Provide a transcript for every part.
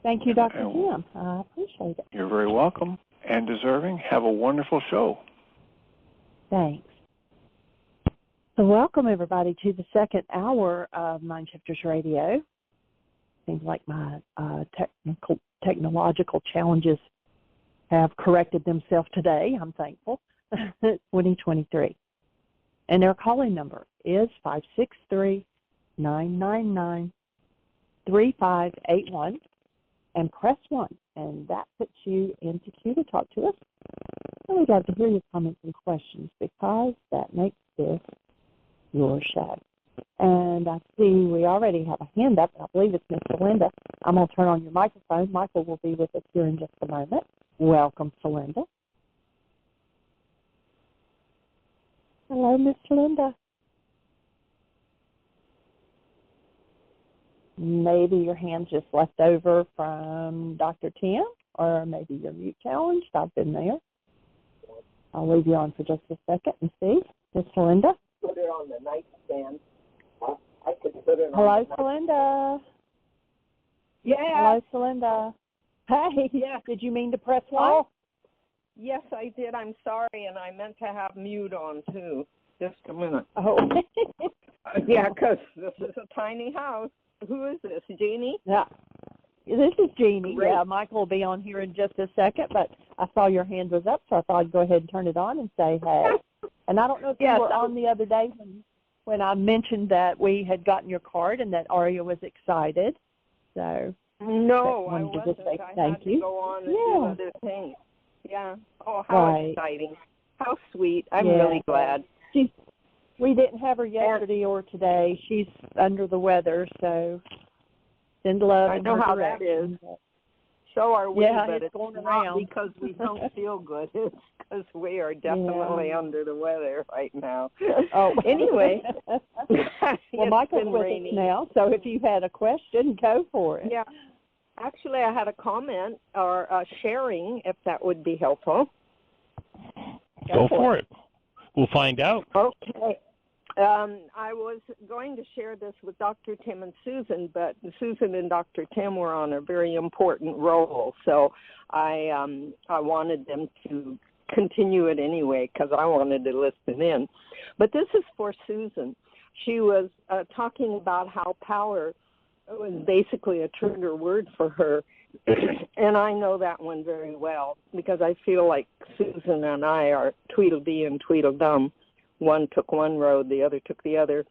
Thank you, Dr. Tim. I appreciate it. You're very welcome and deserving. Have a wonderful show. Thanks. So welcome, everybody, to the second hour of Mind Shifters Radio. Seems like my technological challenges have corrected themselves today. I'm thankful. 2023. And their calling number is 563-999-3581. And press 1. And that puts you into queue to talk to us. And we'd love to hear your comments and questions because that makes this your show. And I see we already have a hand up. I believe it's Miss Celinda. I'm going to turn on your microphone. Michael will be with us here in just a moment. Welcome, Celinda. Hello, Miss Celinda. Maybe your hand's just left over from Dr. Tim, or maybe you're mute challenged. I've been there. I'll leave you on for just a second and see. Miss Celinda? Put it on the nightstand. I could put it on. Hello, Celinda. Yeah. Hello, Celinda. Hey, yeah. Did you mean to press 1? Oh, yes, I did. I'm sorry, and I meant to have mute on, too. Just a minute. Oh. Yeah, because this is a tiny house. Who is this, Jeanie? Yeah. This is Jeanie. Great. Yeah, Michael will be on here in just a second, but I saw your hand was up, so I thought I'd go ahead and turn it on and say hey. And I don't know if you were on the other day when I mentioned that we had gotten your card and that Aria was excited. So no, I wasn't. Just say I thank had you. to go on and do other things. Yeah. Oh, how exciting. How sweet. I'm really glad. We didn't have her yesterday or today. She's under the weather, so send love. I know how that is. So are we, but it's going not around. because we don't feel good. It's because we are definitely under the weather right now. Oh, anyway. Well, Michael's with us now, so if you had a question, go for it. Yeah. Actually, I had a comment or sharing, if that would be helpful. Go for it. We'll find out. Okay. I was going to share this with Dr. Tim and Susan, but Susan and Dr. Tim were on a very important role, so I wanted them to continue it anyway because I wanted to listen in. But this is for Susan. She was talking about how power was basically a trigger word for her, and I know that one very well because I feel like Susan and I are Tweedledee and Tweedledum. One took one road, the other took the other.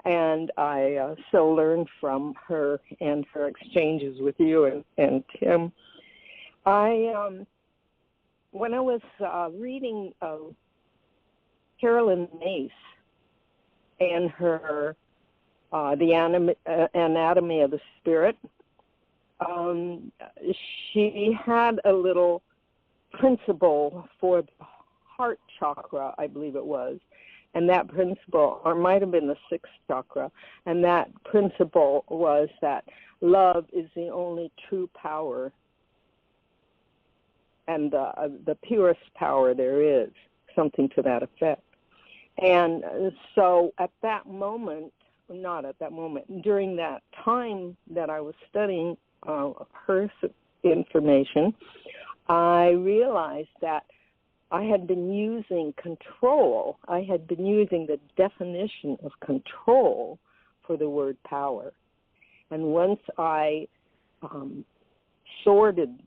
And I so learned from her and her exchanges with you and Tim. When I was reading Carolyn Mace and her The Anatomy of the Spirit, she had a little principle for the heart chakra, I believe it was. And that principle, or it might have been the sixth chakra, and that principle was that love is the only true power and the purest power there is, something to that effect. And so at that moment, not at that moment, during that time that I was studying her information, I realized that I had been using control. I had been using the definition of control for the word power. And once I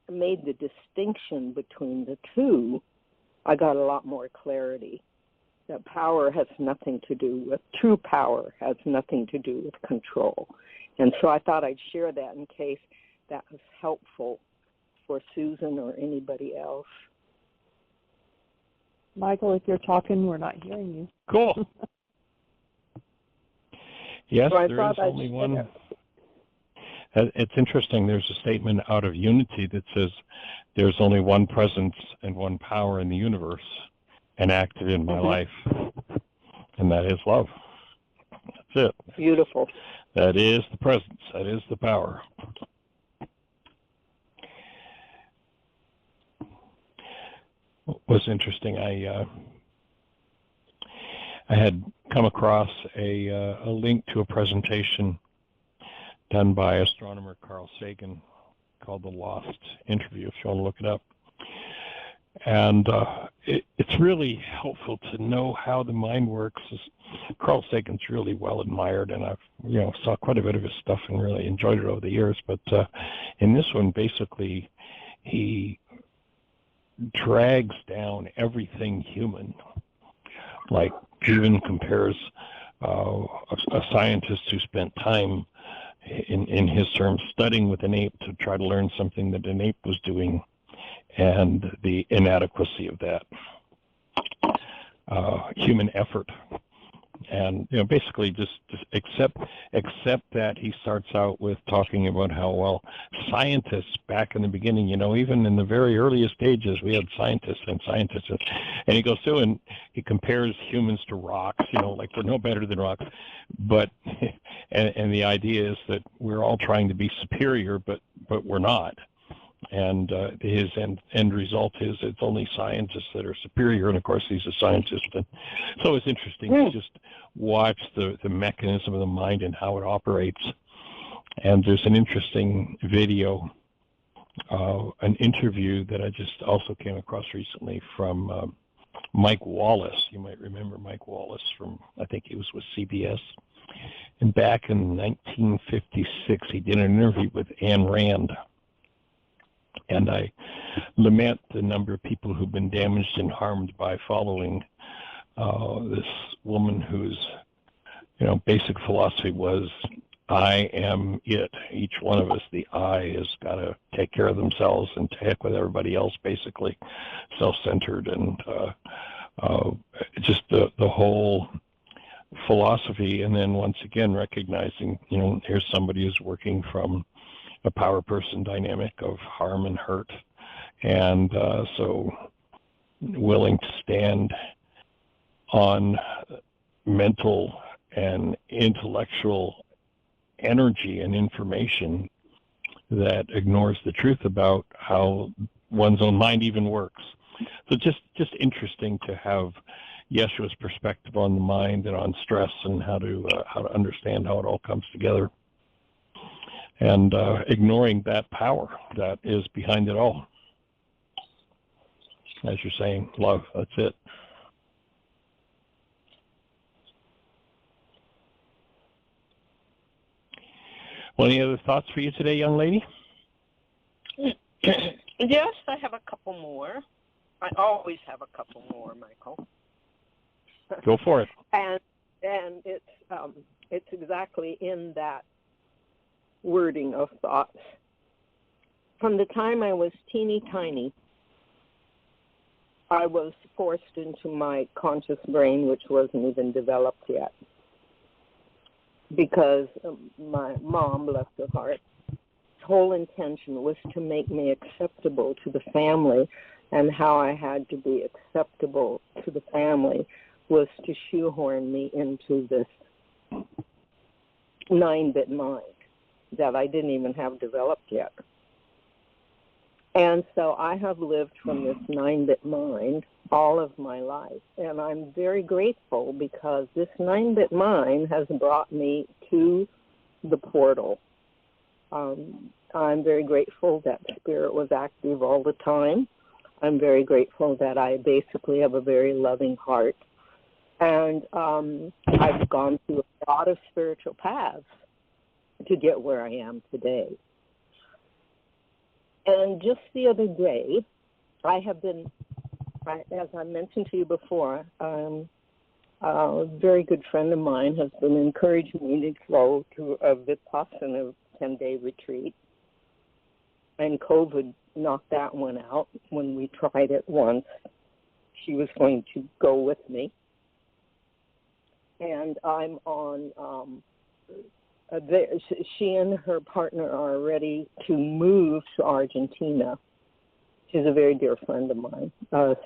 made the distinction between the two, I got a lot more clarity. That power has nothing to do with, true power has nothing to do with control. And so I thought I'd share that in case that was helpful for Susan or anybody else. Michael, if you're talking, we're not hearing you. Cool. Yes, so there is only one. It's interesting. There's a statement out of Unity that says there's only one presence and one power in the universe enacted in my life, and that is love. That's it. Beautiful. That is the presence. That is the power. Was interesting. I had come across a link to a presentation done by astronomer Carl Sagan called The Lost Interview, if you want to look it up. And it's really helpful to know how the mind works. Carl Sagan's really well admired, and I've saw quite a bit of his stuff and really enjoyed it over the years. But in this one, basically, he drags down everything human. Like, even compares a scientist who spent time, in his terms, studying with an ape to try to learn something that an ape was doing, and the inadequacy of that human effort. And basically just accept that. He starts out with talking about how, well, scientists back in the beginning, even in the very earliest stages, we had scientists, and he goes through and he compares humans to rocks, like we're no better than rocks, but and the idea is that we're all trying to be superior, but we're not. And his end result is it's only scientists that are superior, and of course he's a scientist. And so it's interesting to just watch the mechanism of the mind and how it operates. And there's an interesting video, an interview that I just also came across recently from Mike Wallace. You might remember Mike Wallace from, I think he was with CBS. And back in 1956, he did an interview with Ayn Rand. And I lament the number of people who've been damaged and harmed by following this woman whose, basic philosophy was, I am it. Each one of us, the I, has got to take care of themselves and to heck with everybody else, basically, self-centered. And just the whole philosophy. And then once again, recognizing, here's somebody who's working from a power person dynamic of harm and hurt, and so willing to stand on mental and intellectual energy and information that ignores the truth about how one's own mind even works. So just interesting to have Yeshua's perspective on the mind and on stress and how to understand how it all comes together. And ignoring that power that is behind it all. As you're saying, love, that's it. Well, any other thoughts for you today, young lady? Yes, I have a couple more. I always have a couple more, Michael. Go for it. And it's exactly in that wording of thoughts. From the time I was teeny tiny, I was forced into my conscious brain, which wasn't even developed yet, because my mom, bless her heart, whole intention was to make me acceptable to the family, and how I had to be acceptable to the family was to shoehorn me into this 9-bit mind that I didn't even have developed yet. And so I have lived from this 9-bit mind all of my life. And I'm very grateful because this 9-bit mind has brought me to the portal. I'm very grateful that Spirit was active all the time. I'm very grateful that I basically have a very loving heart. And I've gone through a lot of spiritual paths to get where I am today. And just the other day, I have been, as I mentioned to you before, a very good friend of mine has been encouraging me to go to a Vipassana 10-day retreat. And COVID knocked that one out when we tried it once. She was going to go with me. And I'm on, she and her partner are ready to move to Argentina. She's a very dear friend of mine,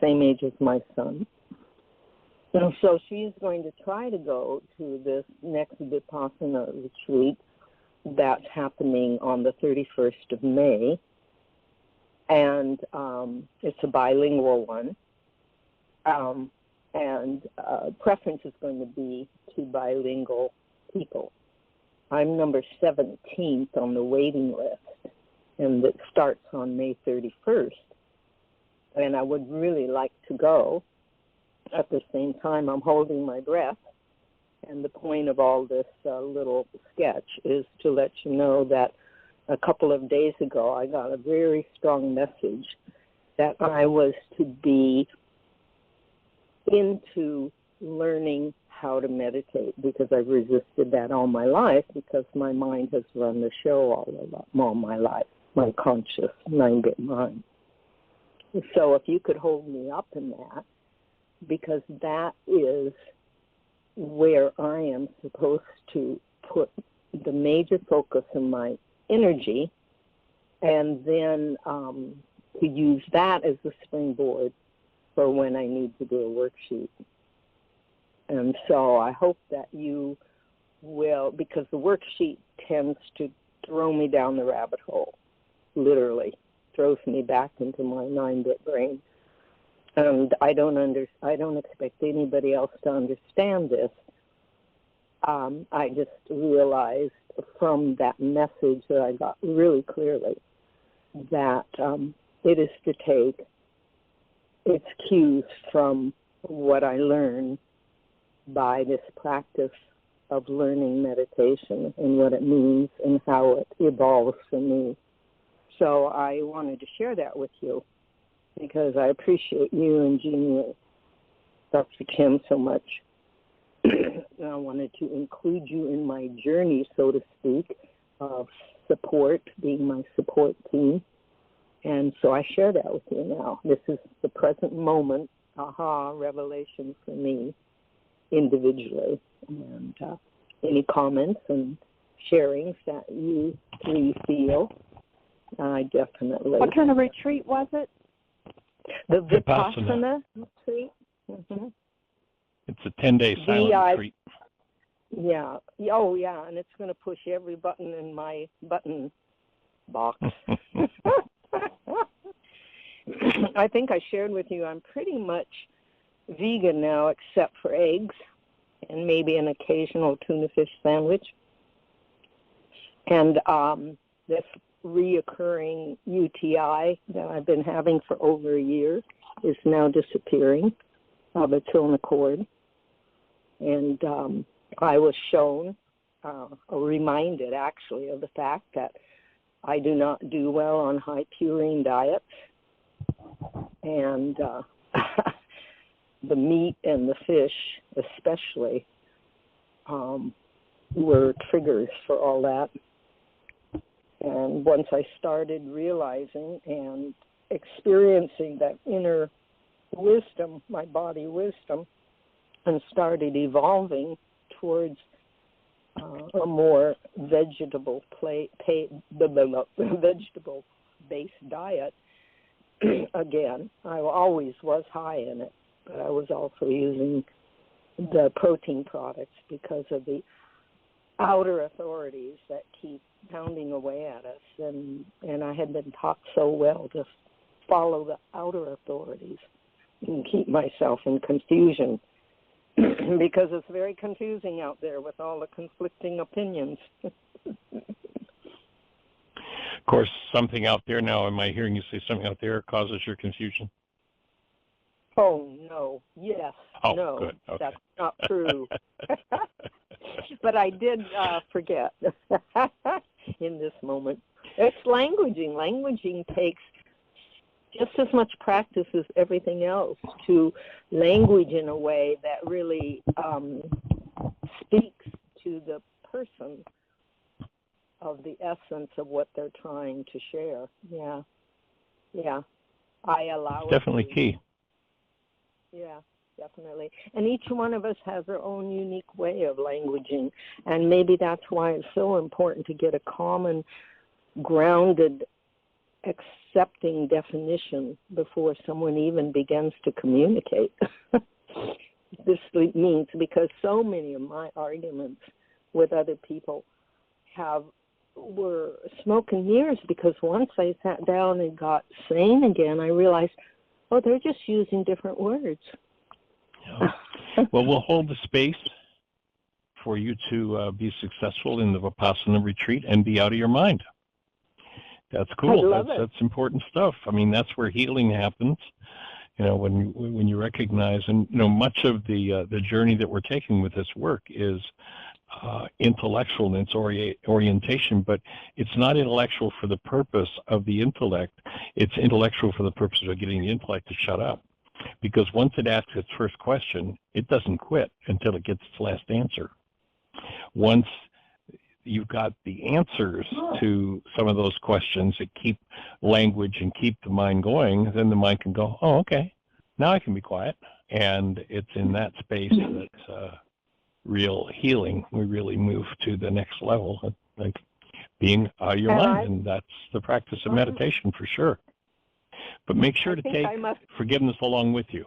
same age as my son. And so she's going to try to go to this next Vipassana retreat that's happening on the 31st of May. And it's a bilingual one. And preference is going to be to bilingual people. I'm number 17th on the waiting list. and it starts on May 31st. And I would really like to go. At the same time, I'm holding my breath. And the point of all this little sketch is to let you know that a couple of days ago, I got a very strong message that I was to be into learning how to meditate, because I've resisted that all my life because my mind has run the show all my life, my conscious 9-bit mind. So if you could hold me up in that, because that is where I am supposed to put the major focus of my energy, and then to use that as the springboard for when I need to do a worksheet. And so I hope that you will, because the worksheet tends to throw me down the rabbit hole, literally throws me back into my 9-bit brain. And I don't expect anybody else to understand this. I just realized from that message that I got really clearly that it is to take its cues from what I learned by this practice of learning meditation and what it means and how it evolves for me. So I wanted to share that with you because I appreciate you and Jeanie and Dr. Kim so much. And I wanted to include you in my journey, so to speak, of support, being my support team. And so I share that with you now. This is the present moment, revelation for me individually. And any comments and sharings that you three feel, I definitely. What kind of retreat was it? The Vipassana retreat. Mm-hmm. It's a 10-day silent retreat. Yeah. Oh, yeah, and it's going to push every button in my button box. I think I shared with you I'm pretty much vegan now except for eggs and maybe an occasional tuna fish sandwich. And this reoccurring UTI that I've been having for over a year is now disappearing of its own accord. And I was shown, reminded actually of the fact that I do not do well on high purine diets. And the meat and the fish especially were triggers for all that. And once I started realizing and experiencing that inner wisdom, my body wisdom, and started evolving towards a more vegetable-based diet, again, I always was high in it, but I was also using the protein products because of the outer authorities that keep pounding away at us, and I had been taught so well to follow the outer authorities and keep myself in confusion because it's very confusing out there with all the conflicting opinions. Of course, something out there now, am I hearing you say something out there causes your confusion? Oh, no. Yes. Oh, no. Good. Okay. That's not true. But I did forget in this moment. It's languaging. Languaging takes just as much practice as everything else to language in a way that really speaks to the person of the essence of what they're trying to share. Yeah. I allow it's definitely key. Yeah, definitely. And each one of us has our own unique way of languaging, and maybe that's why it's so important to get a common, grounded, accepting definition before someone even begins to communicate. This means because so many of my arguments with other people were smoke and mirrors, because once I sat down and got sane again, I realized, oh, they're just using different words. Yeah. Well, we'll hold the space for you to be successful in the Vipassana retreat and be out of your mind. That's cool. I love it. That's important stuff. I mean, that's where healing happens. You know, when you recognize, and you know, much of the journey that we're taking with this work is intellectual in its orientation, but it's not intellectual for the purpose of the intellect. It's intellectual for the purpose of getting the intellect to shut up. Because once it asks its first question, it doesn't quit until it gets its last answer. Once you've got the answers to some of those questions that keep language and keep the mind going, then the mind can go, oh, okay, now I can be quiet. And it's in that space that real healing, we really move to the next level, like being out of your mind. And that's the practice of meditation for sure. But make sure to take forgiveness along with you.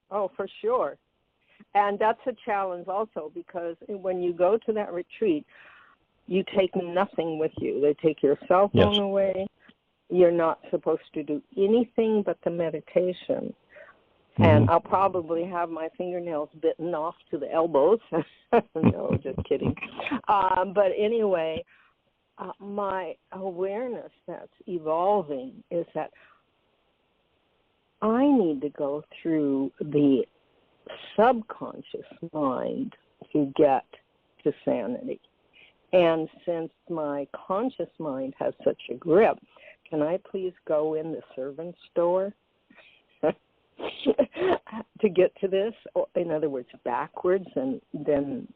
Oh, for sure. And that's a challenge also, because when you go to that retreat, you take nothing with you. They take your cell phone away. You're not supposed to do anything but the meditation. Mm-hmm. And I'll probably have my fingernails bitten off to the elbows. No, just kidding. But anyway, my awareness that's evolving is that I need to go through the subconscious mind to get to sanity. And since my conscious mind has such a grip, can I please go in the servant store to get to this? Or, in other words, backwards, and then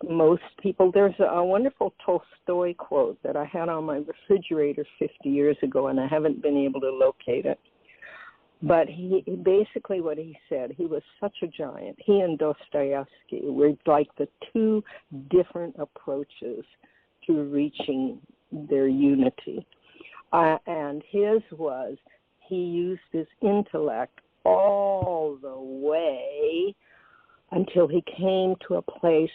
most people. There's a wonderful Tolstoy quote that I had on my refrigerator 50 years ago, and I haven't been able to locate it. But he basically what he said, he was such a giant. He and Dostoevsky were like the two different approaches to reaching their unity. And his was, he used his intellect all the way until he came to a place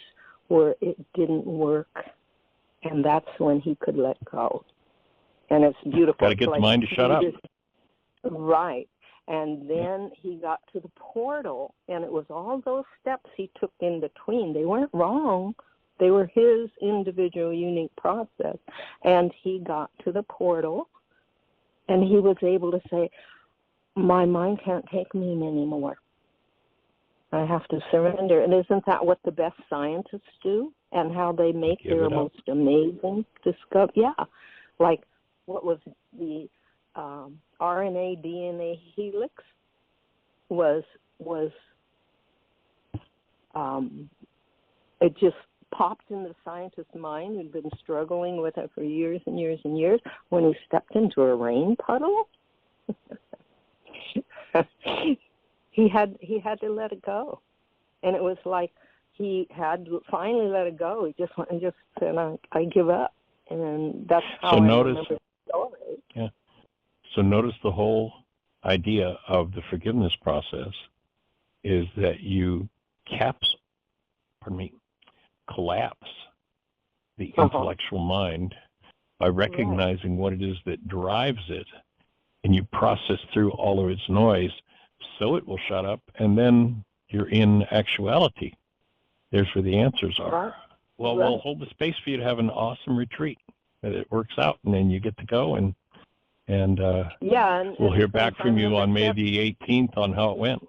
where it didn't work. And that's when he could let go. And it's beautiful. Got to get the mind to shut up. Right. And then he got to the portal, and it was all those steps he took in between. They weren't wrong. They were his individual, unique process. And he got to the portal, and he was able to say, my mind can't take me anymore. I have to surrender. And isn't that what the best scientists do, and how they make their most amazing discovery? Yeah. Like, what was the RNA, DNA helix was it just popped in the scientist's mind, who'd been struggling with it for years and years and years, when he stepped into a rain puddle. he had to let it go. And it was like he had finally let it go. He just went and just said, I give up. And that's how I remember the story. Yeah. So notice the whole idea of the forgiveness process is that you collapse the intellectual mind by recognizing what it is that drives it, and you process through all of its noise so it will shut up, and then you're in actuality. There's where the answers are. Right. Well, we'll hold the space for you to have an awesome retreat, that it works out, and then you get to go, and we'll hear back from you on May the 18th on how it went.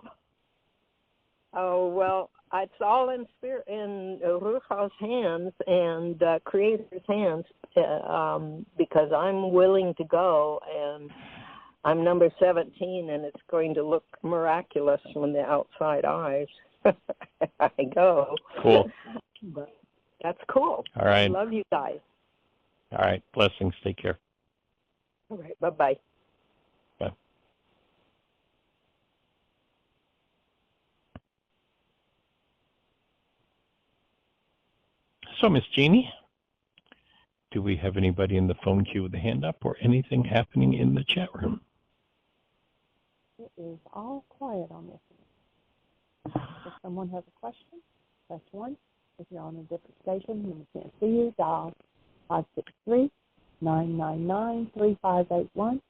Oh, well, it's all in spirit, in Rucha's hands and Creator's hands, because I'm willing to go, and I'm number 17, and it's going to look miraculous from the outside eyes. I go. Cool. But that's cool. All right. I love you guys. All right. Blessings. Take care. All right. Bye-bye. Bye. So, Miss Jeanie, do we have anybody in the phone queue with a hand up, or anything happening in the chat room? It is all quiet on this one. If someone has a question, press 1. If you're on a different station and we can't see you, dial 563-999-3581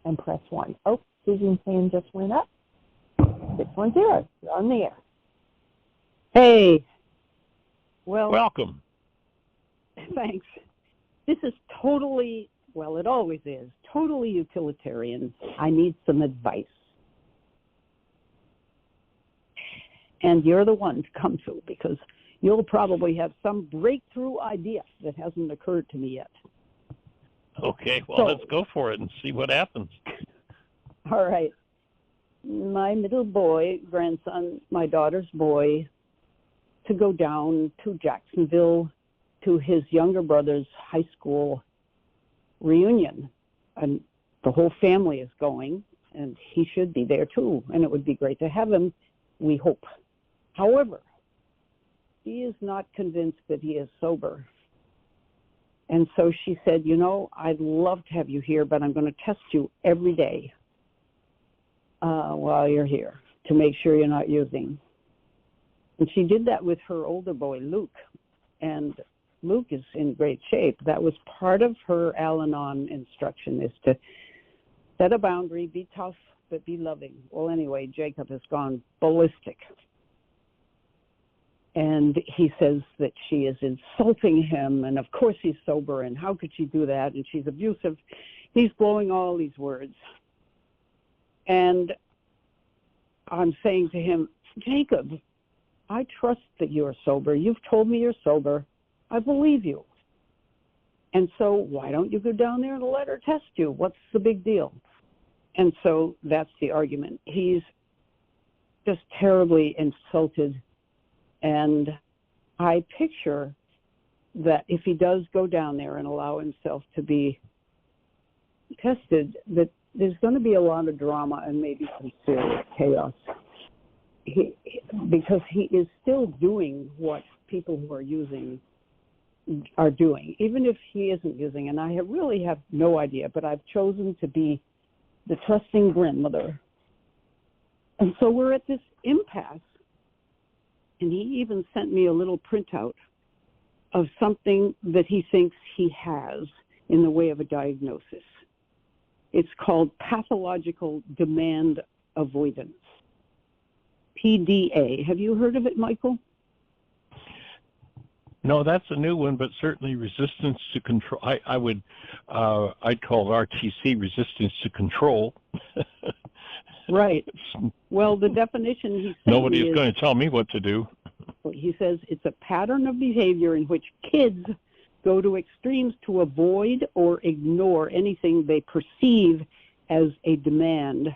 and press 1. Oh, Susan's hand just went up. 610, you're on the air. Hey. Well, welcome. Thanks. This is totally Well, it always is. Totally utilitarian. I need some advice. And you're the one to come to, because you'll probably have some breakthrough idea that hasn't occurred to me yet. Okay, well, let's go for it and see what happens. All right. My middle boy, grandson, my daughter's boy, to go down to Jacksonville to his younger brother's high school reunion. And the whole family is going, and he should be there too. And it would be great to have him, we hope. However, he is not convinced that he is sober. And so she said, you know, I'd love to have you here, but I'm going to test you every day while you're here to make sure you're not using. And she did that with her older boy, Luke. And Luke is in great shape. That was part of her Al-Anon instruction, is to set a boundary, be tough, but be loving. Well, anyway, Jacob has gone ballistic. And he says that she is insulting him, and of course he's sober, and how could she do that? And she's abusive. He's blowing all these words. And I'm saying to him, Jacob, I trust that you're sober. You've told me you're sober. I believe you. And so why don't you go down there and let her test you? What's the big deal? And so that's the argument. He's just terribly insulted. And I picture that if he does go down there and allow himself to be tested, that there's going to be a lot of drama and maybe some serious chaos. Because he is still doing what people who are using are doing, even if he isn't using. And I really have no idea, but I've chosen to be the trusting grandmother. And so we're at this impasse. And he even sent me a little printout of something that he thinks he has in the way of a diagnosis. It's called pathological demand avoidance, PDA. Have you heard of it, Michael? No, that's a new one, but certainly resistance to control. I'd call it RTC, resistance to control. Right. Well, the definition he sent Nobody me is going to tell me what to do. He says it's a pattern of behavior in which kids go to extremes to avoid or ignore anything they perceive as a demand.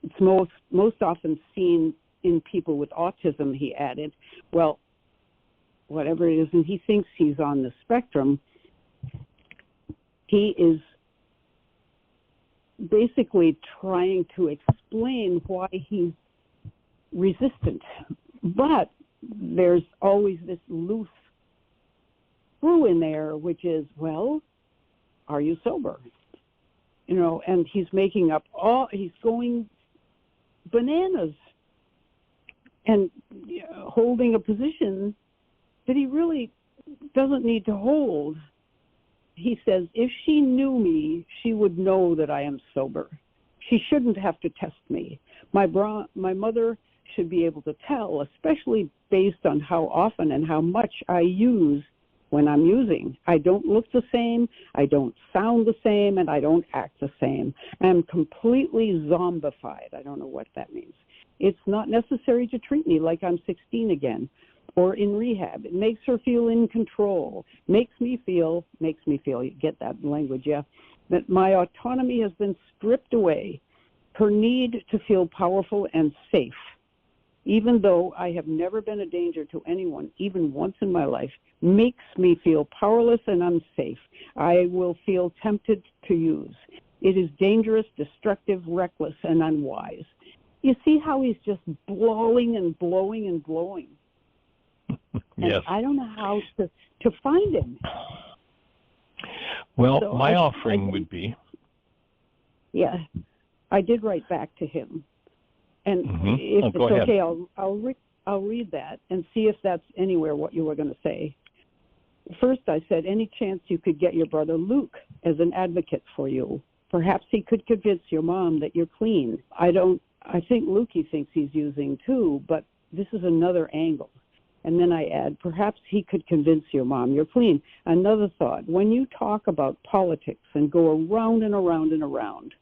It's most often seen in people with autism, he added. Well, whatever it is, and he thinks he's on the spectrum, he is basically trying to explain why he's resistant. But there's always this loose screw in there, which is, well, are you sober? You know, and he's making up he's going bananas and holding a position that he really doesn't need to hold. He says, if she knew me, she would know that I am sober. She shouldn't have to test me. My mother should be able to tell, especially based on how often and how much I use when I'm using. I don't look the same, I don't sound the same, and I don't act the same. I'm completely zombified. I don't know what that means. It's not necessary to treat me like I'm 16 again or in rehab. It makes her feel in control, makes me feel, you get that language, yeah, that my autonomy has been stripped away. Her need to feel powerful and safe, even though I have never been a danger to anyone, even once in my life, makes me feel powerless and unsafe. I will feel tempted to use. It is dangerous, destructive, reckless, and unwise. You see how he's just blowing and blowing and blowing. Yes. And I don't know how to find him. Well, so my offering would be... Yeah, I did write back to him. And if it's ahead. okay, I'll read that and see if that's anywhere what you were going to say. First, I said, any chance you could get your brother Luke as an advocate for you? Perhaps he could convince your mom that you're clean. I think Lukey thinks he's using too, but this is another angle. And then I add, perhaps he could convince your mom you're clean. Another thought, when you talk about politics and go around and around and around,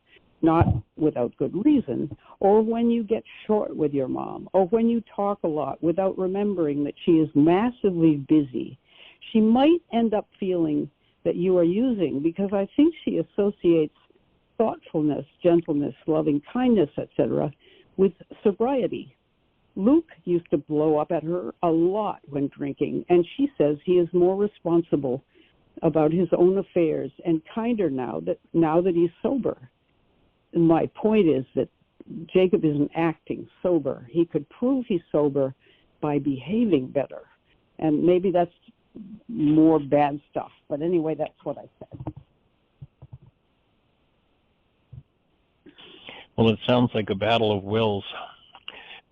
not without good reason, or when you get short with your mom, or when you talk a lot without remembering that she is massively busy, she might end up feeling that you are using, because I think she associates thoughtfulness, gentleness, loving kindness, etc., with sobriety. Luke used to blow up at her a lot when drinking, and she says he is more responsible about his own affairs and kinder now that he's sober. And my point is that Jacob isn't acting sober. He could prove he's sober by behaving better. And maybe that's more bad stuff. But anyway, that's what I said. Well, it sounds like a battle of wills.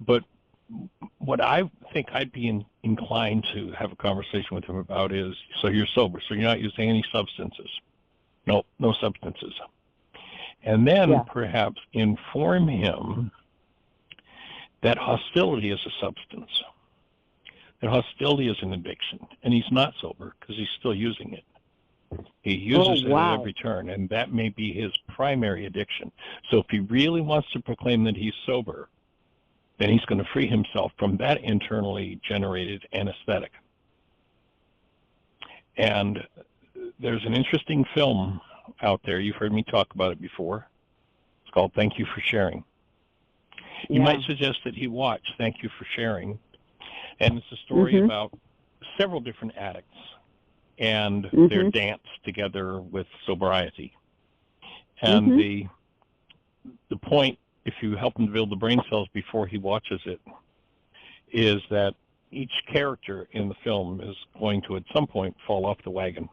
But what I think I'd be inclined to have a conversation with him about is, so you're sober, so you're not using any substances. No substances. And then perhaps inform him that hostility is a substance, that hostility is an addiction, and he's not sober because he's still using it. He uses it at every turn, and that may be his primary addiction. So if he really wants to proclaim that he's sober, then he's going to free himself from that internally generated anesthetic. And there's an interesting film out there. You've heard me talk about it before. It's called Thank You for Sharing. You might suggest that he watch Thank You for Sharing. And it's a story about several different addicts and their dance together with sobriety. And the point, if you help him to build the brain cells before he watches it, is that each character in the film is going to at some point fall off the wagon.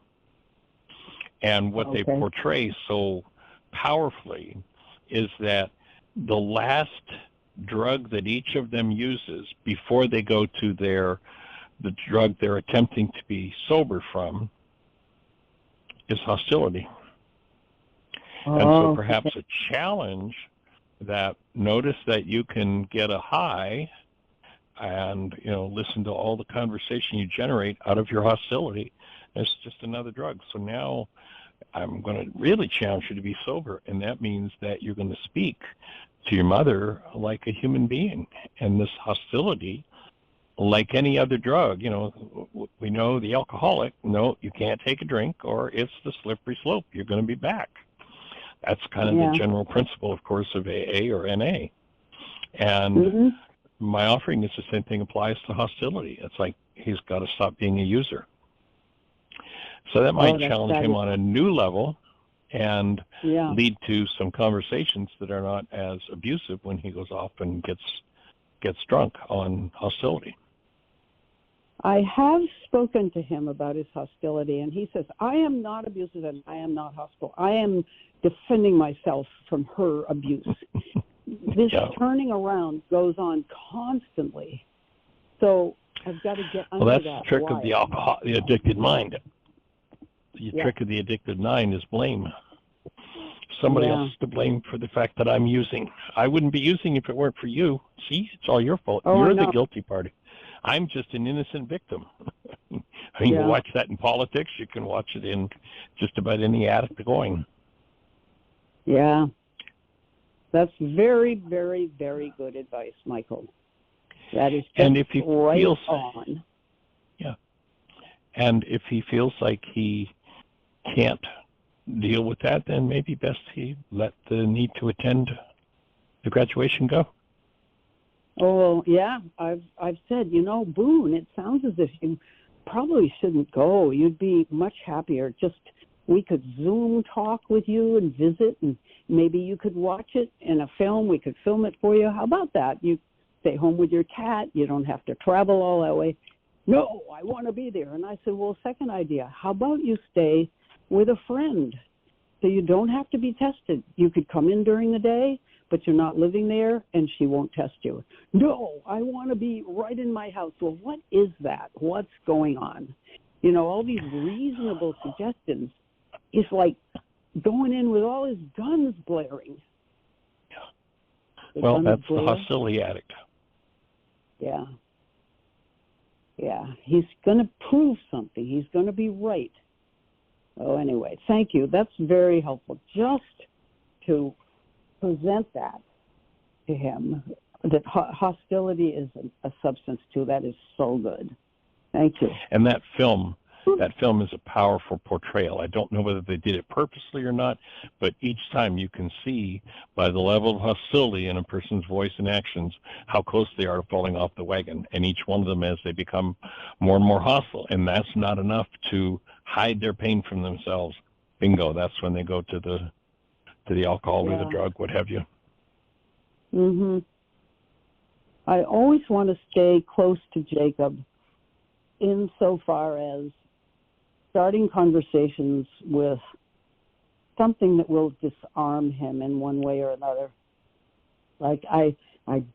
And what they portray so powerfully is that the last drug that each of them uses before they go to the drug they're attempting to be sober from is hostility. And so perhaps a challenge that notice that you can get a high and, listen to all the conversation you generate out of your hostility. It's just another drug. So now I'm going to really challenge you to be sober, and that means that you're going to speak to your mother like a human being. And this hostility, like any other drug, we know the alcoholic, no, you can't take a drink or it's the slippery slope. You're going to be back. That's kind of the general principle, of course, of AA or NA. And my offering is the same thing applies to hostility. It's like he's got to stop being a user. So that might challenge him on a new level and lead to some conversations that are not as abusive when he goes off and gets drunk on hostility. I have spoken to him about his hostility, and he says, I am not abusive and I am not hostile. I am defending myself from her abuse. This turning around goes on constantly. So I've got to get under that. Well, that's the trick of the addicted mind. The trick of the addicted mind is blame. Somebody else is to blame for the fact that I'm using. I wouldn't be using if it weren't for you. See, it's all your fault. You're the guilty party. I'm just an innocent victim. You can watch that in politics. You can watch it in just about any addict going. Yeah. That's very, very, very good advice, Michael. That is just and if he feels on. Yeah. And if he feels like he can't deal with that, then maybe best he let the need to attend the graduation go. Oh, yeah. I've said, Boone, it sounds as if you probably shouldn't go. You'd be much happier. Just we could Zoom talk with you and visit, and maybe you could watch it in a film. We could film it for you. How about that? You stay home with your cat. You don't have to travel all that way. No, I want to be there. And I said, well, second idea, how about you stay with a friend so you don't have to be tested? You could come in during the day, but you're not living there, and she won't test you. No, I want to be right in my house. Well, what is that? What's going on? All these reasonable suggestions is like going in with all his guns blaring. Well, that's the hostility addict. Yeah. Yeah, he's going to prove something. He's going to be right. Oh, anyway, thank you. That's very helpful. Just to present that to him, that hostility is a substance too. That is so good. Thank you. And that film is a powerful portrayal. I don't know whether they did it purposely or not, but each time you can see by the level of hostility in a person's voice and actions how close they are to falling off the wagon, and each one of them as they become more and more hostile. And that's not enough to hide their pain from themselves. Bingo, that's when they go to the alcohol or the drug, what have you. Mhm. I always want to stay close to Jacob insofar as starting conversations with something that will disarm him in one way or another. Like, I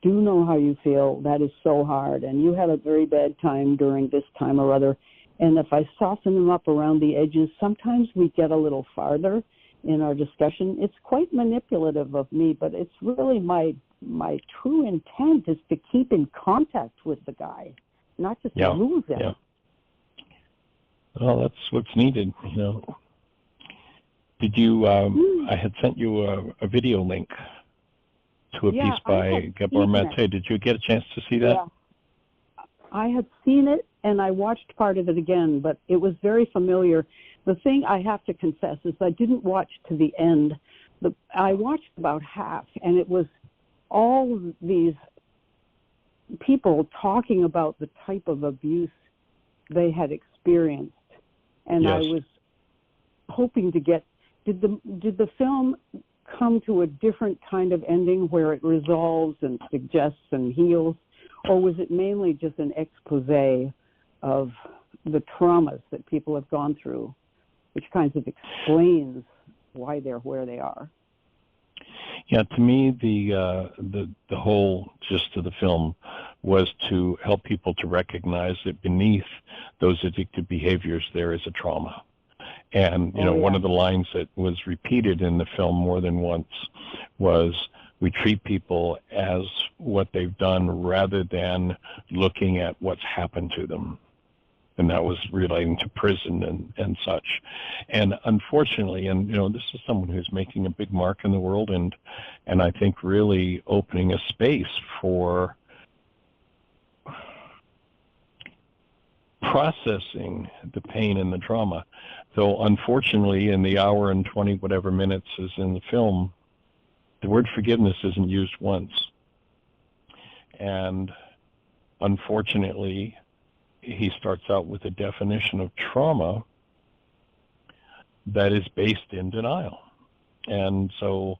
do know how you feel. That is so hard. And you had a very bad time during this time or other. And if I soften him up around the edges, sometimes we get a little farther in our discussion. It's quite manipulative of me, but it's really my true intent is to keep in contact with the guy, not just to lose him. Yeah. Well, that's what's needed, you know. Did you, I had sent you a video link to a piece by Gabor Mate. Did you get a chance to see that? Yeah. I had seen it, and I watched part of it again, but it was very familiar. The thing I have to confess is I didn't watch to the end. I watched about half, and it was all these people talking about the type of abuse they had experienced. And I was hoping to get, did the film come to a different kind of ending where it resolves and suggests and heals, or was it mainly just an expose of the traumas that people have gone through, which kinds of explains why they're where they are? Yeah, to me, the whole gist of the film was to help people to recognize that beneath those addictive behaviors there is a trauma. And, you know, one of the lines that was repeated in the film more than once was, we treat people as what they've done rather than looking at what's happened to them. And that was relating to prison and such. And unfortunately, and you know, this is someone who's making a big mark in the world, and I think really opening a space for processing the pain and the trauma. Though unfortunately, in the hour and 20 whatever minutes is in the film, the word forgiveness isn't used once. And unfortunately, he starts out with a definition of trauma that is based in denial. And so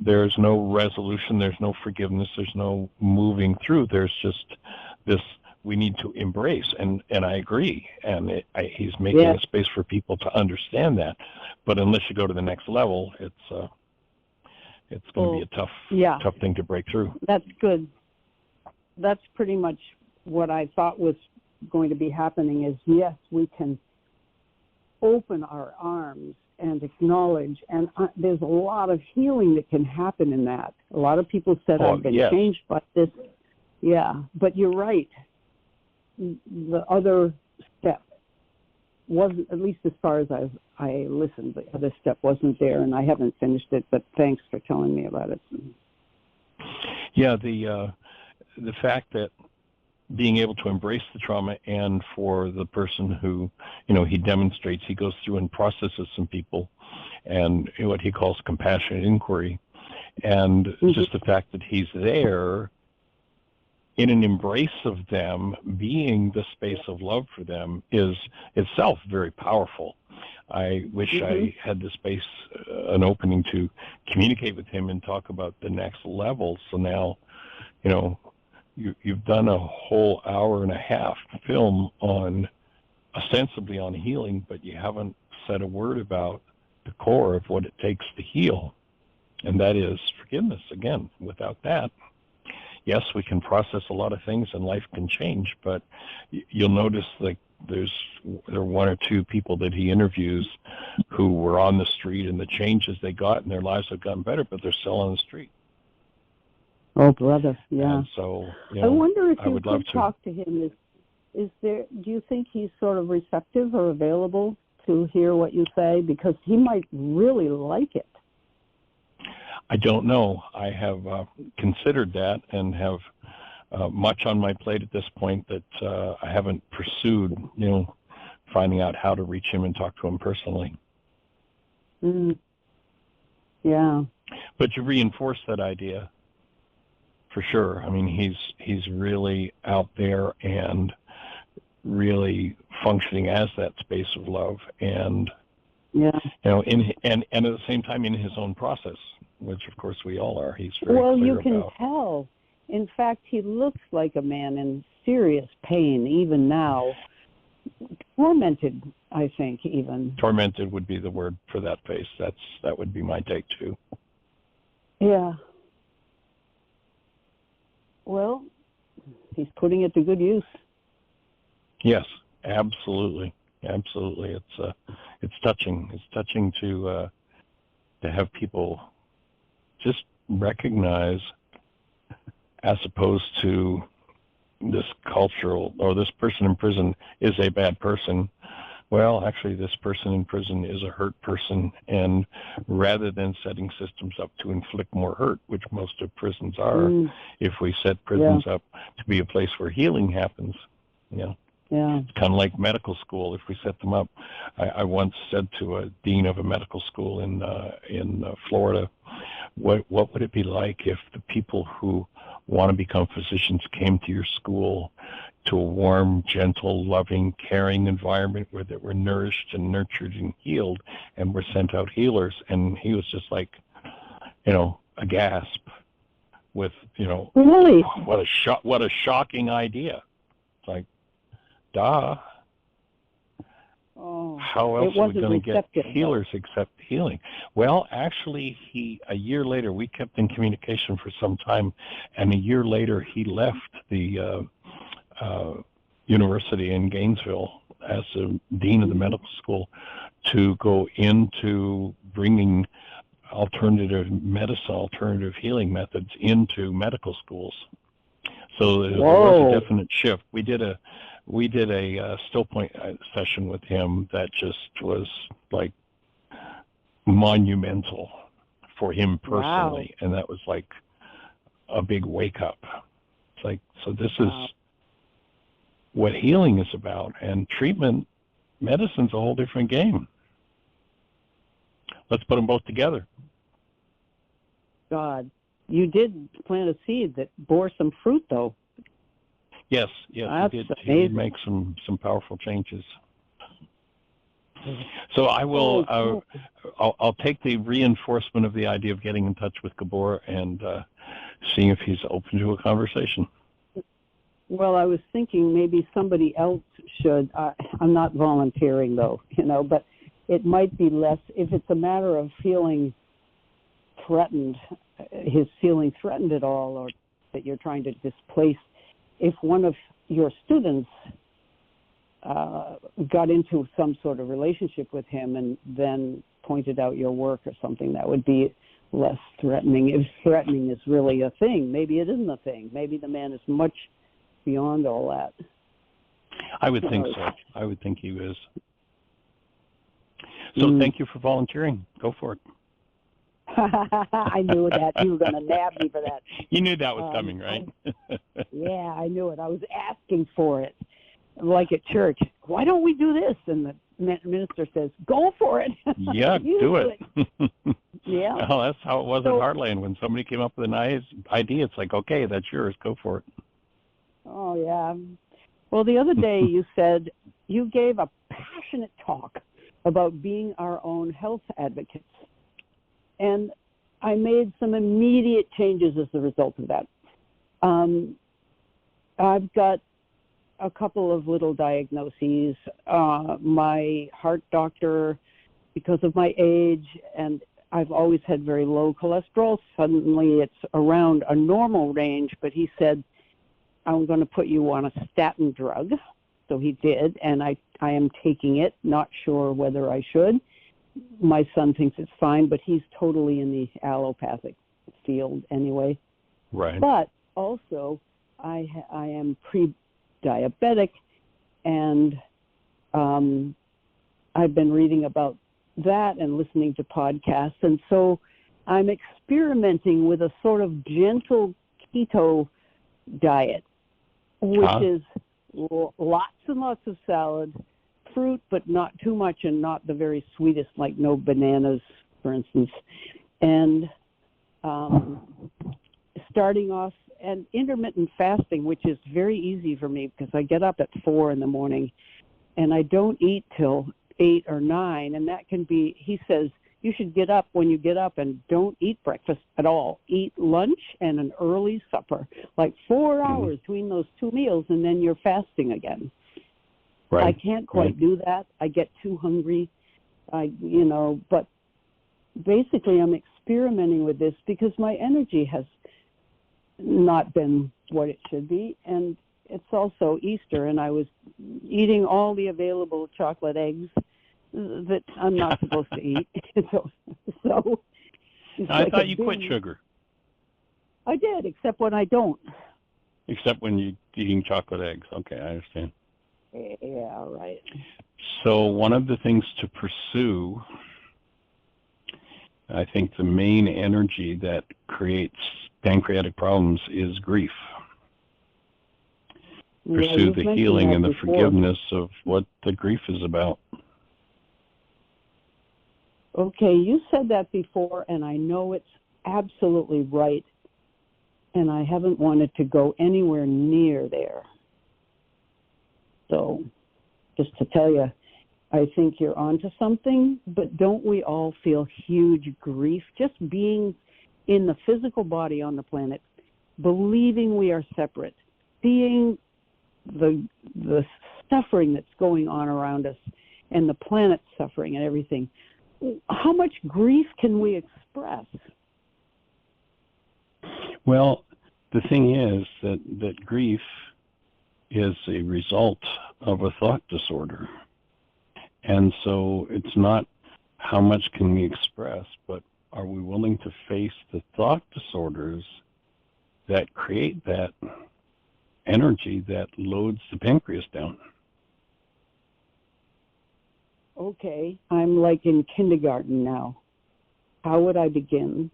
there's no resolution, there's no forgiveness, there's no moving through. There's just this, we need to embrace. And I agree. And he's making a space for people to understand that. But unless you go to the next level, it's going to be a tough thing to break through. That's good. That's pretty much what I thought was going to be happening is, yes, we can open our arms and acknowledge, and there's a lot of healing that can happen in that. A lot of people said, I've been changed by this. Yeah, but you're right. The other step wasn't, at least as far as I listened, the other step wasn't there, and I haven't finished it, but thanks for telling me about it. Yeah, the fact that being able to embrace the trauma, and for the person who, you know, he demonstrates, he goes through and processes some people, and what he calls compassionate inquiry, and just the fact that he's there in an embrace of them, being the space of love for them, is itself very powerful. I wish I had the space, an opening to communicate with him and talk about the next level. So now, you know, you've done a whole hour and a half film on, ostensibly on healing, but you haven't said a word about the core of what it takes to heal, and that is forgiveness. Again, without that, yes, we can process a lot of things and life can change, but you'll notice like there are one or two people that he interviews who were on the street, and the changes they got in their lives have gotten better, but they're still on the street. Oh, brother, yeah. And so, you know, I wonder if you could talk to him Do you think he's sort of receptive or available to hear what you say? Because he might really like it. I don't know. I have considered that and have much on my plate at this point that I haven't pursued, finding out how to reach him and talk to him personally. Yeah. But you reinforce that idea for sure. I mean, he's really out there and really functioning as that space of love, and and at the same time in his own process, which of course we all are. He's very clear you can about. tell. In fact, he looks like a man in serious pain even now. Tormented, I think, even. Tormented would be the word for that face. That would be my take too. Yeah. Well, he's putting it to good use. Yes, absolutely, absolutely. It's touching. It's touching to have people just recognize, as opposed to this cultural, or this person in prison is a bad person. Well, actually, this person in prison is a hurt person, and rather than setting systems up to inflict more hurt, which most of prisons are, if we set prisons up to be a place where healing happens, it's kind of like medical school. If we set them up, I once said to a dean of a medical school in Florida, what would it be like if the people who want to become physicians came to your school to a warm, gentle, loving, caring environment where they were nourished and nurtured and healed, and were sent out healers? And he was just like, a gasp with, really? What a shocking idea. It's like, duh. Oh, how else are we going to get healers except healing? Well, actually, a year later, we kept in communication for some time, and a year later, he left the university in Gainesville as a dean of the medical school to go into bringing alternative medicine, alternative healing methods into medical schools. So there was a definite shift. We did a still point session with him that just was like monumental for him personally, and that was like a big wake up. It's like, so this is what healing is about, and treatment medicine's a whole different game. Let's put them both together. God, you did plant a seed that bore some fruit, though. Yes, he did make some powerful changes. So I will. I'll take the reinforcement of the idea of getting in touch with Gabor and seeing if he's open to a conversation. Well, I was thinking maybe somebody else should. I'm not volunteering, though, but it might be less if it's a matter of feeling threatened, his feeling threatened at all, or that you're trying to displace. If one of your students got into some sort of relationship with him and then pointed out your work or something, that would be less threatening. If threatening is really a thing, maybe it isn't a thing. Maybe the man is much beyond all that. I would think so. I would think he is. So thank you for volunteering. Go for it. I knew that. You were going to nab me for that. You knew that was coming, right? Yeah, I knew it. I was asking for it. Like at church, why don't we do this? And the minister says, go for it. Yeah, do it. Yeah. Well, that's how it was at Heartland. When somebody came up with an idea, it's like, okay, that's yours. Go for it. Oh, yeah. Well, the other day you said you gave a passionate talk about being our own health advocates. And I made some immediate changes as a result of that. I've got a couple of little diagnoses. My heart doctor, because of my age, and I've always had very low cholesterol, suddenly it's around a normal range, but he said, I'm going to put you on a statin drug. So he did, and I am taking it, not sure whether I should. My son thinks it's fine, but he's totally in the allopathic field anyway. Right. But also, I am pre-diabetic, And I've been reading about that and listening to podcasts. And so I'm experimenting with a sort of gentle keto diet, which is lots and lots of salad, fruit, but not too much, and not the very sweetest, like no bananas, for instance. And starting off, and intermittent fasting, which is very easy for me because I get up at 4 in the morning and I don't eat till 8 or 9. And that can be, he says, you should get up when you get up and don't eat breakfast at all. Eat lunch and an early supper, like 4 hours between those two meals, and then you're fasting again. Right. I can't quite do that. I get too hungry, but basically I'm experimenting with this because my energy has not been what it should be. And it's also Easter, and I was eating all the available chocolate eggs that I'm not supposed to eat. so I thought you quit sugar. I did, except when I don't. Except when you're eating chocolate eggs. Okay, I understand. Yeah, right. So one of the things to pursue, I think the main energy that creates pancreatic problems is grief. Pursue the healing and the forgiveness of what the grief is about. Okay, you said that before, and I know it's absolutely right, and I haven't wanted to go anywhere near there. So, just to tell you, I think you're onto something, but don't we all feel huge grief just being in the physical body on the planet, believing we are separate, seeing the suffering that's going on around us and the planet suffering and everything? How much grief can we express? Well, the thing is that grief is a result of a thought disorder. And so it's not how much can we express, but are we willing to face the thought disorders that create that energy that loads the pancreas down? Okay, I'm like in kindergarten now. How would I begin?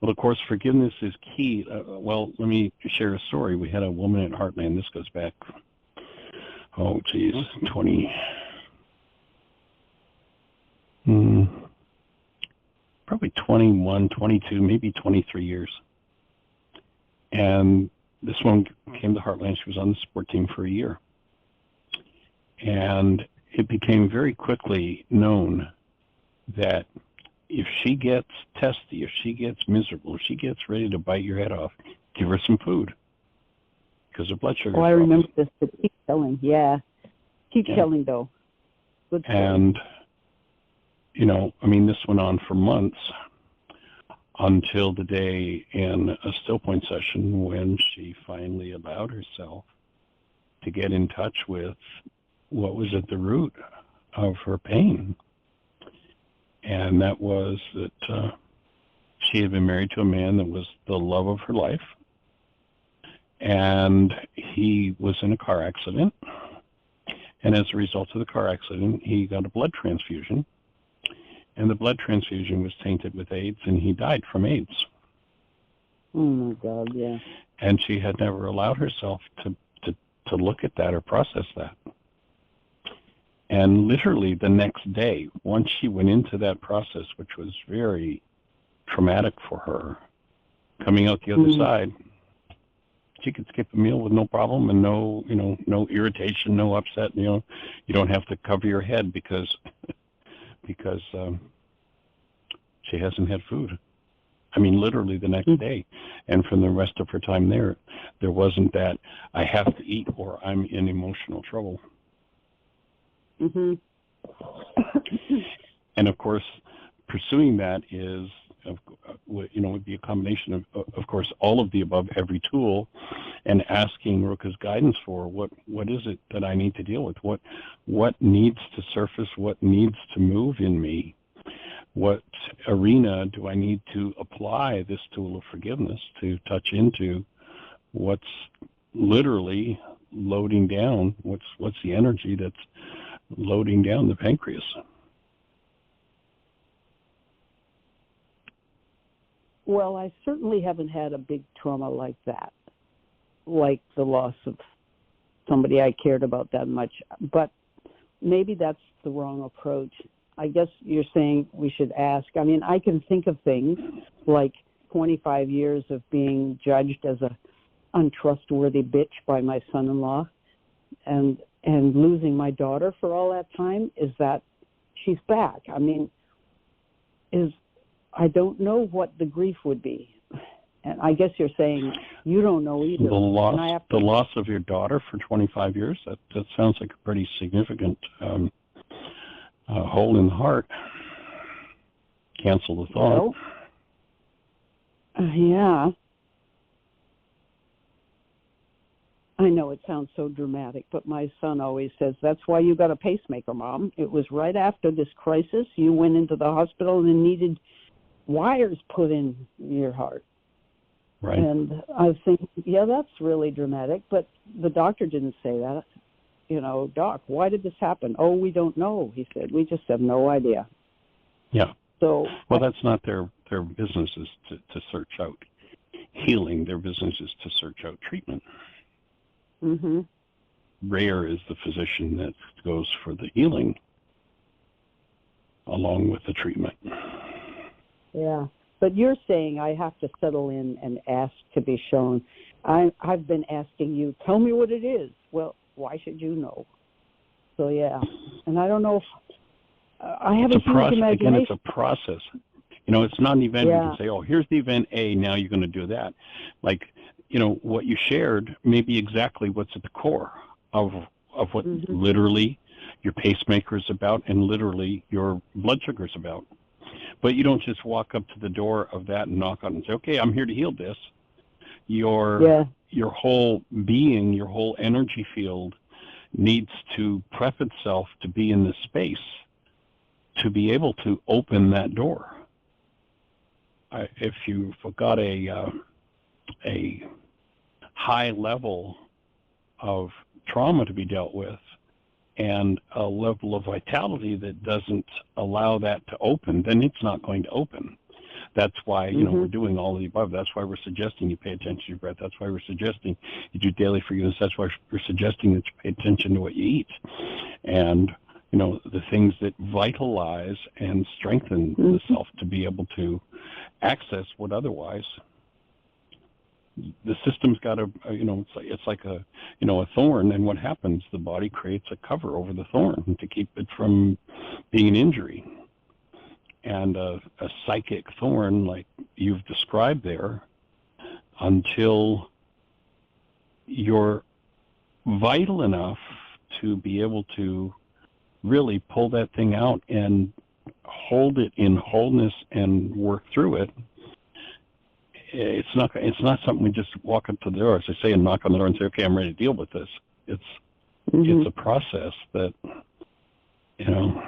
Well, of course, forgiveness is key. Well, let me share a story. We had a woman at Heartland. This goes back, probably 21, 22, maybe 23 years. And this one came to Heartland. She was on the sport team for a year. And it became very quickly known that if she gets testy, if she gets miserable, if she gets ready to bite your head off, give her some food because her blood sugar. Oh, I remember this. But keep telling, keep telling though. Good story. And this went on for months until the day in a still point session when she finally allowed herself to get in touch with what was at the root of her pain. And that was that she had been married to a man that was the love of her life. And he was in a car accident. And as a result of the car accident, he got a blood transfusion. And the blood transfusion was tainted with AIDS, and he died from AIDS. Oh, my God, yeah. And she had never allowed herself to look at that or process that. And literally the next day, once she went into that process, which was very traumatic for her, coming out the other side, she could skip a meal with no problem and no irritation, no upset. You don't have to cover your head because she hasn't had food. I mean, literally the next day. And from the rest of her time there wasn't that I have to eat or I'm in emotional trouble. Mm-hmm. And of course, pursuing that is, would be a combination of course, all of the above, every tool, and asking Ruka's guidance for what is it that I need to deal with? What needs to surface? What needs to move in me? What arena do I need to apply this tool of forgiveness to touch into what's literally loading down. What's the energy that's loading down the pancreas? Well, I certainly haven't had a big trauma like that, like the loss of somebody I cared about that much. But maybe that's the wrong approach. I guess you're saying we should ask. I mean, I can think of things like 25 years of being judged as a untrustworthy bitch by my son-in-law, and losing my daughter for all that time. Is that she's back? I mean, I don't know what the grief would be. And I guess you're saying you don't know either. The loss of your daughter for 25 years, that sounds like a pretty significant hole in the heart. Cancel the thought. Well, yeah. I know it sounds so dramatic, but my son always says, that's why you got a pacemaker, Mom. It was right after this crisis. You went into the hospital and needed wires put in your heart. Right. And I was thinking, yeah, that's really dramatic, but the doctor didn't say that. You know, Doc, why did this happen? Oh, we don't know, he said. We just have no idea. Yeah. So, well, that's not their business is to search out healing. Their business is to search out treatment. Mm-hmm. Rare is the physician that goes for the healing along with the treatment. Yeah. But you're saying I have to settle in and ask to be shown. I've been asking you, tell me what it is. Well, why should you know? So, yeah. And I don't know if I have a huge imagination. Again, it's a process. You know, it's not an event. Yeah. You can say, oh, here's the event A, now you're going to do that. Like, you know, what you shared may be exactly what's at the core of what literally your pacemaker is about and literally your blood sugar is about. But you don't just walk up to the door of that and knock on it and say, okay, I'm here to heal this. Your whole being, your whole energy field needs to prep itself to be in this space to be able to open that door. If you've got a high level of trauma to be dealt with and a level of vitality that doesn't allow that to open, then it's not going to open. That's why, you know, we're doing all of the above. That's why we're suggesting you pay attention to your breath. That's why we're suggesting you do daily forgiveness. That's why we're suggesting that you pay attention to what you eat. And, you know, the things that vitalize and strengthen the self to be able to access what otherwise the system's got a, you know, it's like a, you know, a thorn, and what happens? The body creates a cover over the thorn to keep it from being an injury. And a psychic thorn, like you've described there, until you're vital enough to be able to really pull that thing out and hold it in wholeness and work through it, it's not something we just walk up to the door, as I say, and knock on the door and say, okay, I'm ready to deal with this. It's a process that, you know,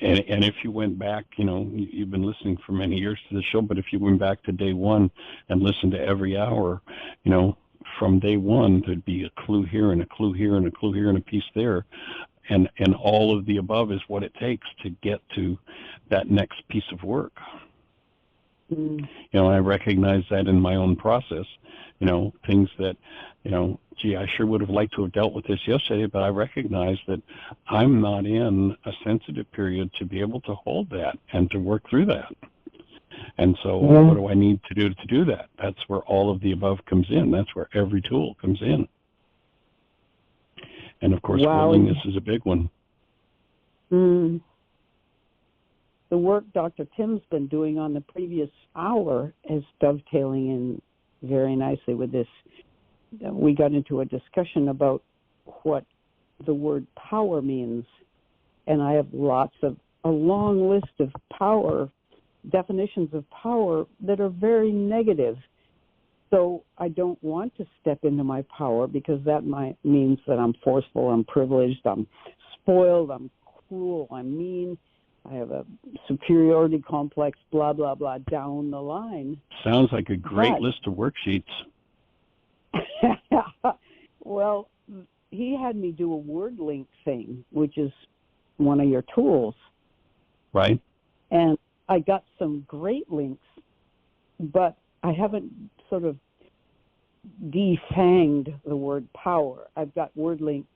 and if you went back, you know, you've been listening for many years to the show, but if you went back to day one and listened to every hour, you know, from day one, there'd be a clue here and a clue here and a clue here and a piece there. And all of the above is what it takes to get to that next piece of work. You know, I recognize that in my own process, you know, things that, you know, gee, I sure would have liked to have dealt with this yesterday, but I recognize that I'm not in a sensitive period to be able to hold that and to work through that. And so what do I need to do that? That's where all of the above comes in. That's where every tool comes in. And of course, willingness is a big one. The work Dr. Tim's been doing on the previous hour is dovetailing in very nicely with this. We got into a discussion about what the word power means, and I have a long list of power, definitions of power that are very negative. So I don't want to step into my power because that means that I'm forceful, I'm privileged, I'm spoiled, I'm cruel, I'm mean. I have a superiority complex, blah, blah, blah, down the line. Sounds like a great list of worksheets. Well, he had me do a word link thing, which is one of your tools. Right. And I got some great links, but I haven't sort of defanged the word power. I've got word link,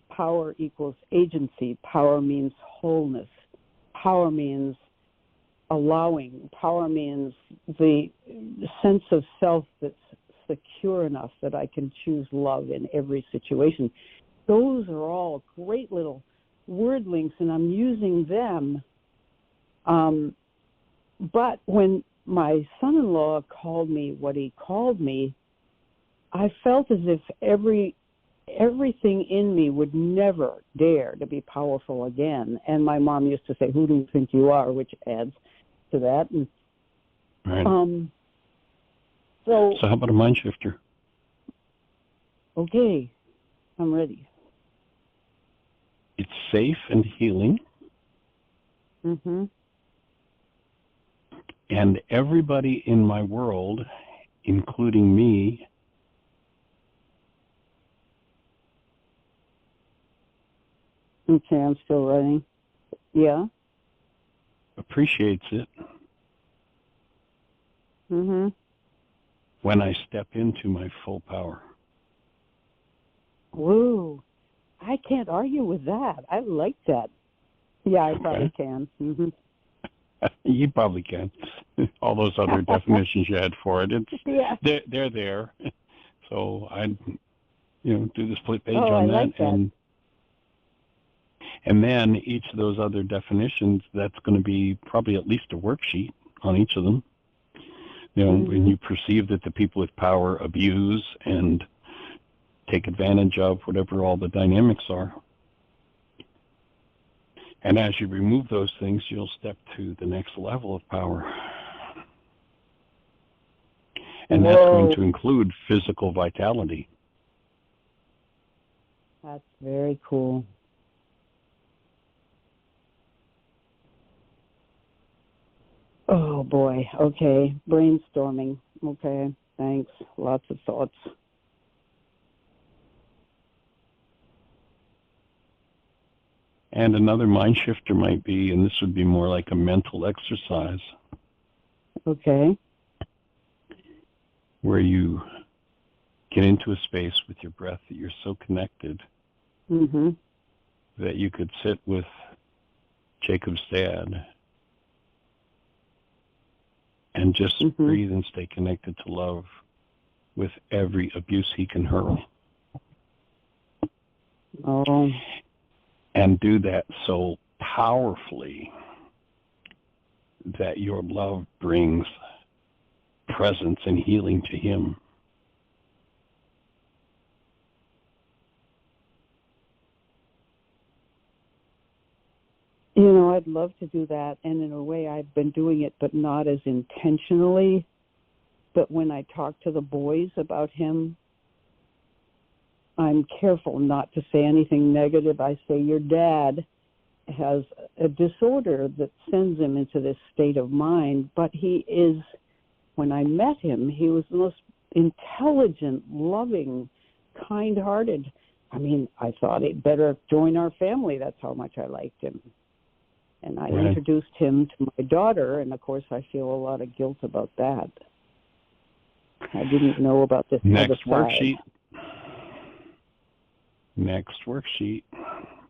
power equals agency. Power means wholeness. Power means allowing. Power means the sense of self that's secure enough that I can choose love in every situation. Those are all great little word links, and I'm using them. But when my son-in-law called me what he called me, I felt as if everything in me would never dare to be powerful again. And my mom used to say, "Who do you think you are?" which adds to that. And, right. So how about a mind shifter? Okay, I'm ready. It's safe and healing. Mm-hmm. And everybody in my world, including me, Okay, I'm still writing. Yeah. appreciates it Mm-hmm. when I step into my full power. Woo. I can't argue with that. I like that. Yeah, I probably can. Mm-hmm. You probably can. All those other definitions you had for it, they're there. So I'd do the split page on that, like that. And then each of those other definitions, that's going to be probably at least a worksheet on each of them. When you perceive that the people with power abuse and take advantage of whatever all the dynamics are. And as you remove those things, you'll step to the next level of power. And that's going to include physical vitality. That's very cool. Oh, boy. Okay. Brainstorming. Okay. Thanks. Lots of thoughts. And another mind shifter might be, and this would be more like a mental exercise. Okay. Where you get into a space with your breath that you're so connected that you could sit with Jacob's dad and just breathe and stay connected to love with every abuse he can hurl. Oh. And do that so powerfully that your love brings presence and healing to him. I'd love to do that, and in a way I've been doing it, but not as intentionally. But when I talk to the boys about him, I'm careful not to say anything negative. I say, your dad has a disorder that sends him into this state of mind, but he is, when I met him, he was the most intelligent, loving, kind-hearted. I mean, I thought he'd better join our family. That's how much I liked him. And I introduced him to my daughter, and of course I feel a lot of guilt about that. I didn't know about this Next other worksheet. Next worksheet.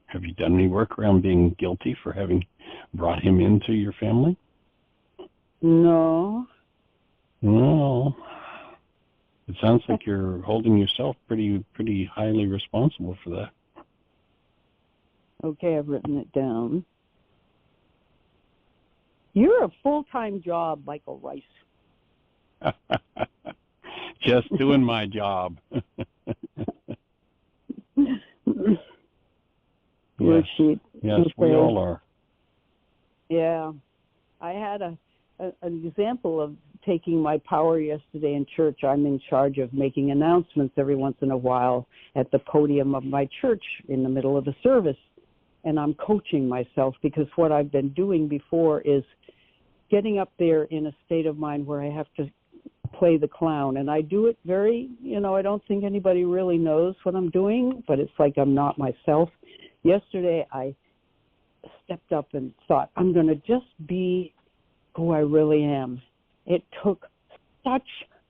Have you done any work around being guilty for having brought him into your family? No. Well, it sounds like you're holding yourself pretty highly responsible for that. Okay, I've written it down. You're a full-time job, Michael Ryce. Just doing my job. Worksheet. Yes, okay. We all are. Yeah. I had an example of taking my power yesterday in church. I'm in charge of making announcements every once in a while at the podium of my church in the middle of the service. And I'm coaching myself because what I've been doing before is getting up there in a state of mind where I have to play the clown. And I do it very, I don't think anybody really knows what I'm doing, but it's like I'm not myself. Yesterday, I stepped up and thought, I'm going to just be who I really am. It took such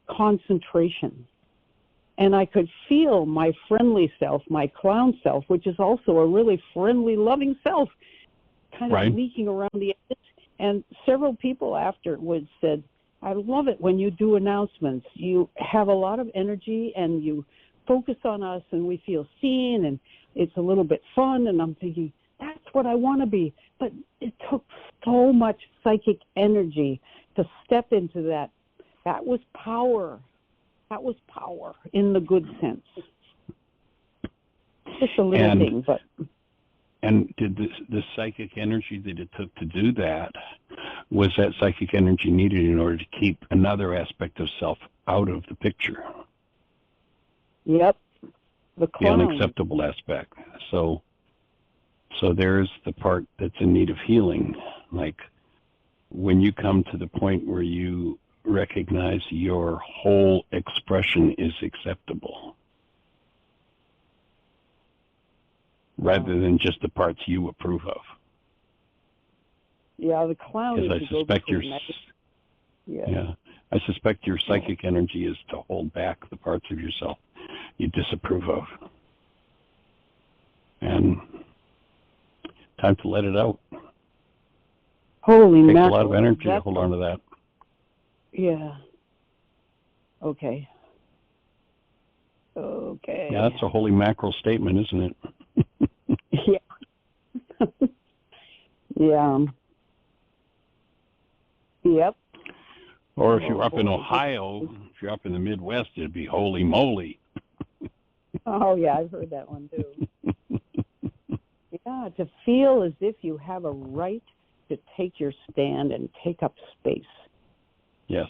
concentration. And I could feel my friendly self, my clown self, which is also a really friendly, loving self, kind of leaking around the edges. And several people afterwards said, I love it when you do announcements. You have a lot of energy and you focus on us and we feel seen and it's a little bit fun. And I'm thinking, that's what I want to be. But it took so much psychic energy to step into that. That was power. That was power in the good sense. Just a little thing, but... And did this psychic energy that it took to do that, was that psychic energy needed in order to keep another aspect of self out of the picture? Yep. The unacceptable aspect. So there's the part that's in need of healing. Like when you come to the point where you recognize your whole expression is acceptable, rather than just the parts you approve of. Yeah, the clown is I suspect I suspect your psychic energy is to hold back the parts of yourself you disapprove of. And time to let it out. Holy Takes mackerel. a lot of energy to hold on to that. Yeah. Okay. Yeah, that's a holy mackerel statement, isn't it? Yeah. Yeah. Yep. Or if you're up in Ohio, if you're up in the Midwest, it'd be holy moly. Oh, yeah, I've heard that one too. Yeah, to feel as if you have a right to take your stand and take up space. Yes.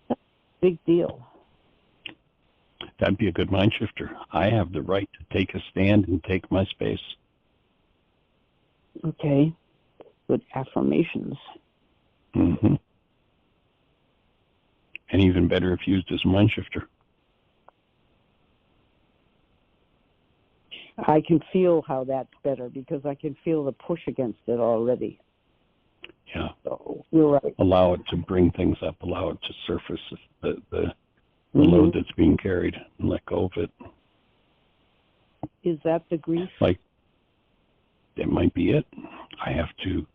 That's a big deal. That'd be a good mind shifter. I have the right to take a stand and take my space. Okay. Good affirmations. Mm-hmm. And even better if used as a mind shifter. I can feel how that's better because I can feel the push against it already. Yeah. So you're right. Allow it to bring things up. Allow it to surface the load that's being carried and let go of it. Is that the grief? Like, that might be it. I have to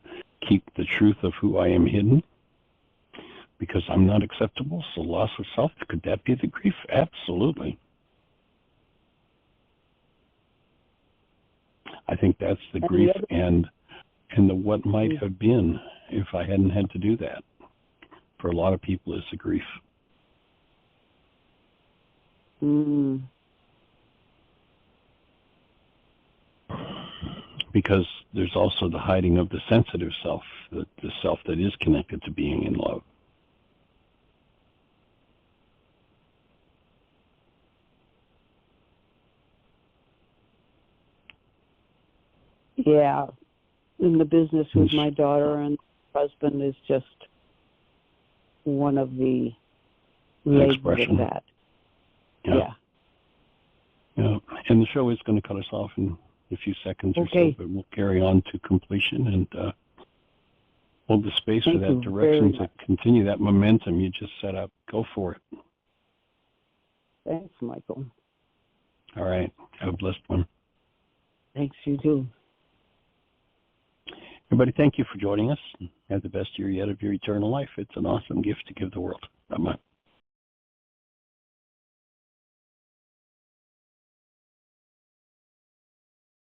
keep the truth of who I am hidden because I'm not acceptable. So loss of self, could that be the grief? Absolutely. I think that's the grief and the what might have been if I hadn't had to do that. For a lot of people, it's a grief. Because there's also the hiding of the sensitive self, the self that is connected to being in love. Yeah. In the business with my daughter and husband is just one of the legs of that. Yeah. And the show is going to cut us off in a few seconds or so, but we'll carry on to completion and hold the space for that direction to continue that momentum you just set up. Go for it. Thanks, Michael. All right. Have a blessed one. Thanks, you too. Everybody, thank you for joining us. Have the best year yet of your eternal life. It's an awesome gift to give the world. Bye-bye.